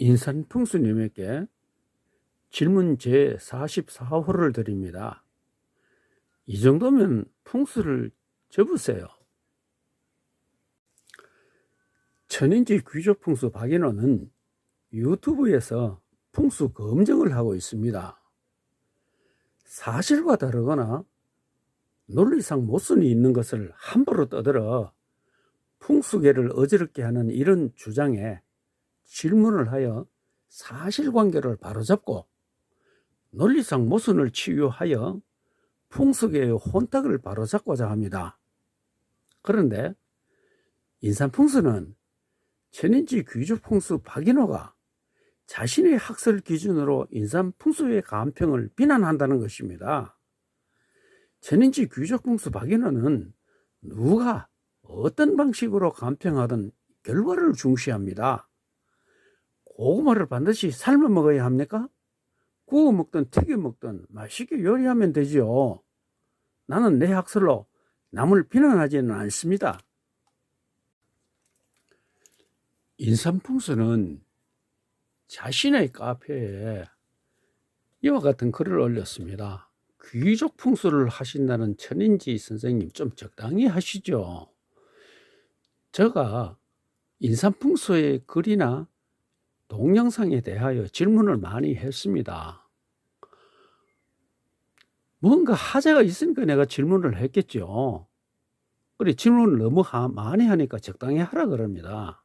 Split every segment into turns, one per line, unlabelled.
인산풍수님에게 질문 제44호를 드립니다. 이 정도면 풍수를 접으세요. 천인지 귀족풍수 박인호는 유튜브에서 풍수 검증을 하고 있습니다. 사실과 다르거나 논리상 모순이 있는 것을 함부로 떠들어 풍수계를 어지럽게 하는 이런 주장에 질문을 하여 사실관계를 바로잡고 논리상 모순을 치유하여 풍수계의 혼탁을 바로잡고자 합니다. 그런데 인산풍수는 천인지 귀족풍수 박인호가 자신의 학설 기준으로 인산풍수의 간평을 비난한다는 것입니다. 천인지 귀족풍수 박인호는 누가 어떤 방식으로 간평하든 결과를 중시합니다. 고구마를 반드시 삶아 먹어야 합니까? 구워 먹든 튀겨 먹든 맛있게 요리하면 되지요. 나는 내 학설로 남을 비난하지는 않습니다. 인산풍수는 자신의 카페에 이와 같은 글을 올렸습니다. 귀족 풍수를 하신다는 천인지 선생님 좀 적당히 하시죠. 제가 인산풍수의 글이나 동영상에 대하여 질문을 많이 했습니다. 뭔가 하자가 있으니까 내가 질문을 했겠죠. 그래, 질문을 너무 많이 하니까 적당히 하라 그럽니다.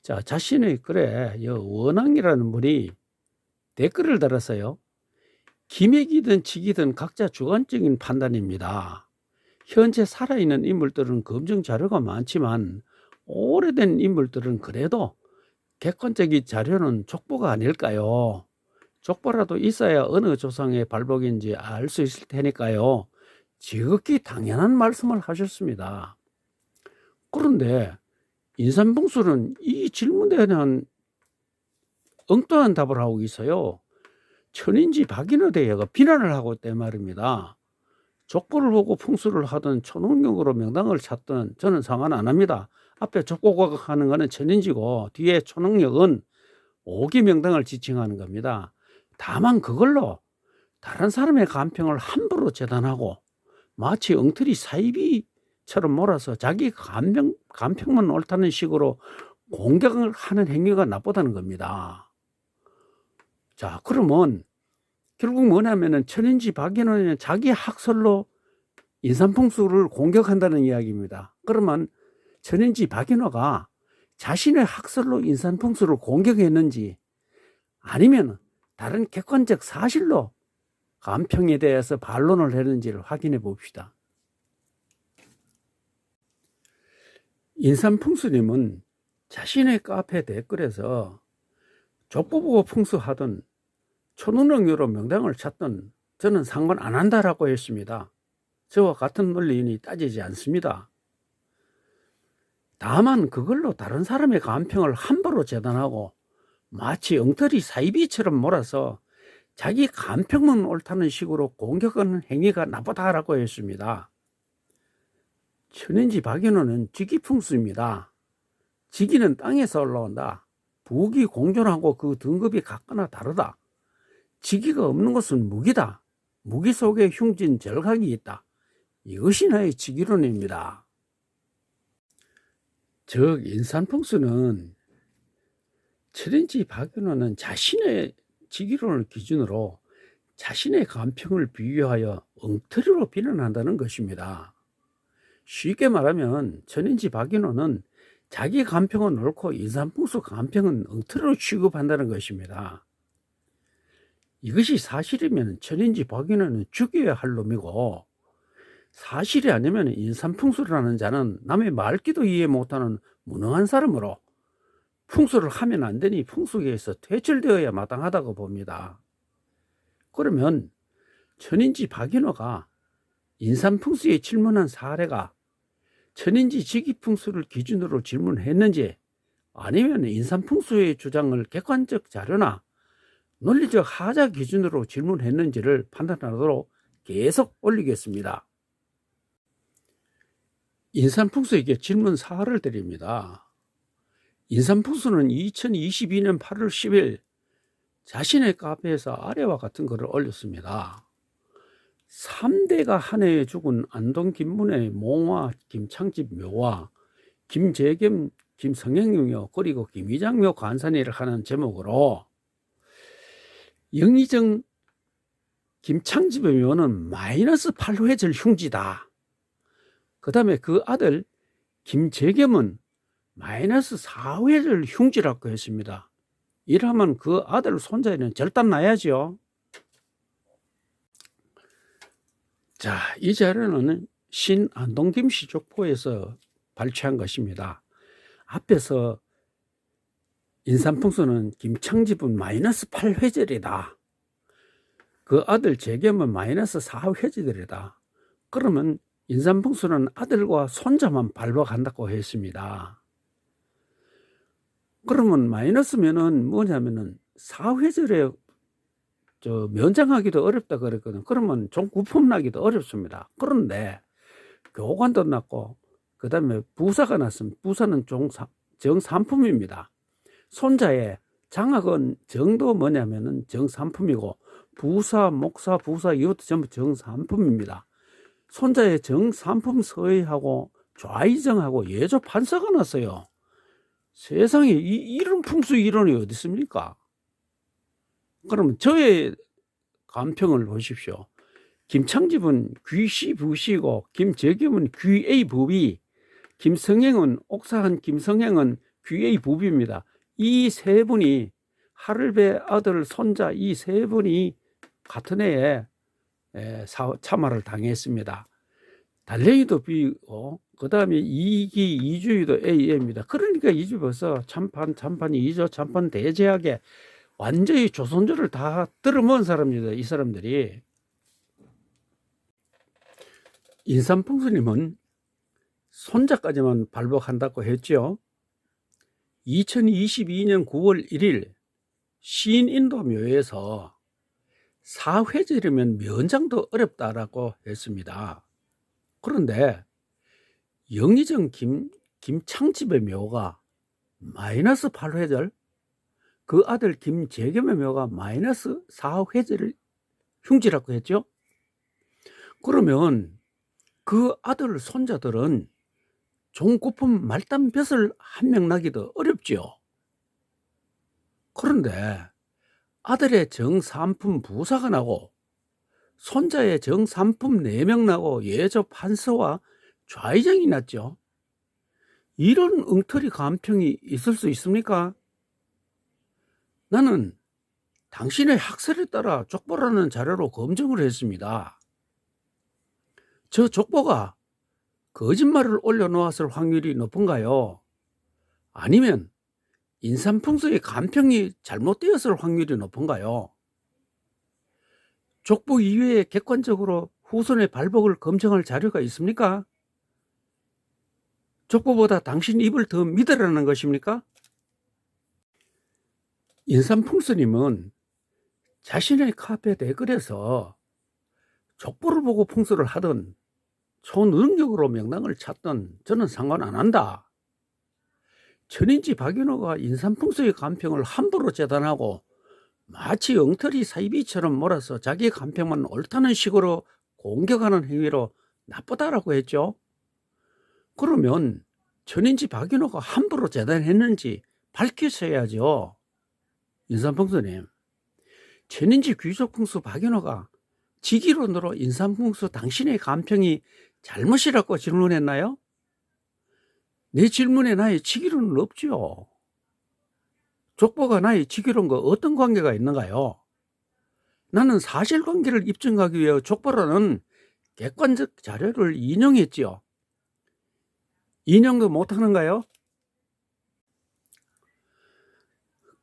자, 자신의 글에 원앙이라는 분이 댓글을 달았어요. 기맥이든 직이든 각자 주관적인 판단입니다. 현재 살아있는 인물들은 검증 자료가 많지만 오래된 인물들은 그래도 객관적인 자료는 족보가 아닐까요? 족보라도 있어야 어느 조상의 발복인지 알 수 있을 테니까요. 지극히 당연한 말씀을 하셨습니다. 그런데 인산풍수는 이 질문에 대한 엉뚱한 답을 하고 있어요. 천인지 박인호 대회가 비난을 하고 있단 말입니다. 족보를 보고 풍수를 하든 초능력으로 명당을 찾든 저는 상관 안 합니다. 앞에 족보가 하는 거는 천인지고 뒤에 초능력은 오기 명당을 지칭하는 겁니다. 다만 그걸로 다른 사람의 간평을 함부로 재단하고 마치 엉터리 사이비처럼 몰아서 자기 간평만 옳다는 식으로 공격을 하는 행위가 나쁘다는 겁니다. 자, 그러면 결국 뭐냐면은 천인지 박인호는 자기 학설로 인산풍수를 공격한다는 이야기입니다. 그러면 천인지 박인호가 자신의 학설로 인산풍수를 공격했는지 아니면 다른 객관적 사실로 간평에 대해서 반론을 했는지를 확인해 봅시다. 인산풍수님은 자신의 카페 댓글에서 족보 보고 풍수하든 초능력으로 명당을 찾든 저는 상관 안 한다라고 했습니다. 저와 같은 논리인이 따지지 않습니다. 다만 그걸로 다른 사람의 간평을 함부로 재단하고 마치 엉터리 사이비처럼 몰아서 자기 간평만 옳다는 식으로 공격하는 행위가 나쁘다라고 했습니다. 천인지 박인호는 직이풍수입니다. 직이는 땅에서 올라온다. 부기 공존하고 그 등급이 각거나 다르다. 직이가 없는 것은 무기다. 무기 속에 흉진 절각이 있다. 이것이 나의 직이론입니다. 즉 인산풍수는 천인지 박인호는 자신의 직이론을 기준으로 자신의 간평을 비유하여 엉터리로 비난한다는 것입니다. 쉽게 말하면 천인지 박인호는 자기 간평은 옳고 인산풍수 간평은 엉터리로 취급한다는 것입니다. 이것이 사실이면 천인지 박인호는 죽여야 할 놈이고 사실이 아니면 인산풍수라는 자는 남의 말귀도 이해 못하는 무능한 사람으로 풍수를 하면 안 되니 풍수계에서 퇴출되어야 마땅하다고 봅니다. 그러면 천인지 박인호가 인산풍수에 질문한 사례가 천인지 직이풍수를 기준으로 질문했는지 아니면 인산풍수의 주장을 객관적 자료나 논리적 하자 기준으로 질문했는지를 판단하도록 계속 올리겠습니다. 인산풍수에게 질문 사활을 드립니다. 인삼풍수는 2022년 8월 10일 자신의 카페에서 아래와 같은 글을 올렸습니다. 3대가 한 해에 죽은 안동 김문의 몽화 김창집 묘와 김재겸 김성행묘 그리고 김희장묘 관산이를 하는 제목으로 영의정 김창집의 묘는 마이너스 8회절 흉지다. 그 다음에 그 아들 김재겸은 마이너스 4회절 흉지라고 했습니다. 이러면 그 아들 손자에는 절단 나야죠. 자, 이 자료는 신안동김 시족포에서 발췌한 것입니다. 앞에서 인삼풍수는 김창집은 마이너스 8회절이다. 그 아들 재겸은 마이너스 4회절이다. 그러면 인삼풍수는 아들과 손자만 발박한다고 했습니다. 그러면 마이너스면은 뭐냐면은 4회절에 면장하기도 어렵다 그랬거든. 그러면 종구품 나기도 어렵습니다. 그런데 교관도 났고 그 다음에 부사가 났으면 부사는 정삼품입니다. 손자의 장학은 정도 뭐냐면은 정삼품이고 부사, 목사, 부사 이것도 전부 정삼품입니다. 손자의 정삼품 서의하고 좌의정하고 예조 판서가 났어요. 세상에 이런 풍수 이론이 어디 있습니까? 그러면 저의 감평을 보십시오. 김창집은 귀시 부시고 김재겸은 귀의 부비, 김성행은 옥사한 김성행은 귀의 부비입니다. 이 세 분이 하를배 아들 손자 이 세 분이 같은 해에 참화를 당했습니다. 달랭이도 B고 그 다음에 이기 이주의도 A입니다. 그러니까 이주 벌써 참판 이조 참판 대제하게 완전히 조선조를 다 들어먹은 사람입니다. 이 사람들이. 인삼풍수님은 손자까지만 발복한다고 했죠. 2022년 9월 1일 신인도묘에서 4회절이면 면장도 어렵다라고 했습니다. 그런데 영의정 김창집의 묘가 마이너스 8회절, 그 아들 김재겸의 묘가 마이너스 4회절을 흉지라고 했죠. 그러면 그 아들 손자들은 종고품 말단볕을 한 명 나기도 어렵죠. 그런데 아들의 정삼품 부사가 나고 손자의 정삼품 4명 나고 예조 판서와 좌의정이 났죠. 이런 엉터리 감평이 있을 수 있습니까? 나는 당신의 학설에 따라 족보라는 자료로 검증을 했습니다. 저 족보가 거짓말을 올려놓았을 확률이 높은가요? 아니면 인삼풍수의 감평이 잘못되었을 확률이 높은가요? 족보 이외에 객관적으로 후손의 발복을 검증할 자료가 있습니까? 족보보다 당신 입을 더 믿으라는 것입니까? 인삼풍수님은 자신의 카페 댓글에서 족보를 보고 풍수를 하든 초능력으로 명랑을 찾든 저는 상관 안 한다. 천인지 박윤호가 인삼풍수의 감평을 함부로 재단하고 마치 엉터리 사이비처럼 몰아서 자기 감평만 옳다는 식으로 공격하는 행위로 나쁘다라고 했죠. 그러면 천인지 박윤호가 함부로 재단했는지 밝히셔야죠. 인삼풍수님, 천인지 귀족풍수 박윤호가 직위론으로 인삼풍수 당신의 감평이 잘못이라고 질문했나요? 내 질문에 나의 직위론은 없죠. 족보가 나의 직위론과 어떤 관계가 있는가요? 나는 사실관계를 입증하기 위해 족보라는 객관적 자료를 인용했지요. 인용도 못하는가요?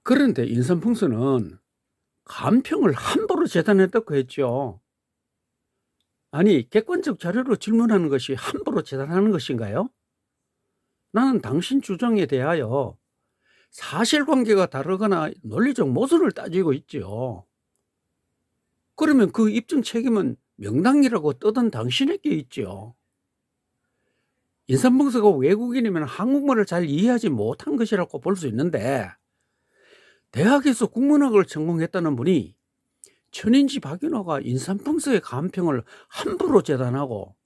그런데 인삼풍수는 감평을 함부로 재단했다고 했죠. 아니, 객관적 자료로 질문하는 것이 함부로 재단하는 것인가요? 나는 당신 주장에 대하여 사실관계가 다르거나 논리적 모순을 따지고 있죠. 그러면 그 입증 책임은 명당이라고 떠든 당신에게 있죠. 인삼봉사가 외국인이면 한국말을 잘 이해하지 못한 것이라고 볼 수 있는데, 대학에서 국문학을 전공했다는 분이 천인지 박윤호가 인삼봉사의 간평을 함부로 재단하고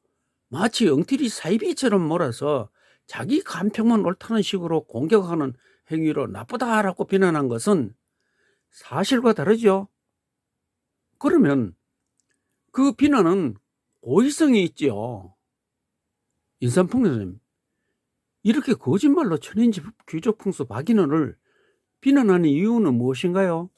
마치 엉터리 사이비처럼 몰아서 자기 간평만 옳다는 식으로 공격하는 행위로 나쁘다라고 비난한 것은 사실과 다르죠. 그러면 그 비난은 고의성이 있지요. 인삼봉사님, 이렇게 거짓말로 천인지 귀족풍수 박인호를 비난하는 이유는 무엇인가요?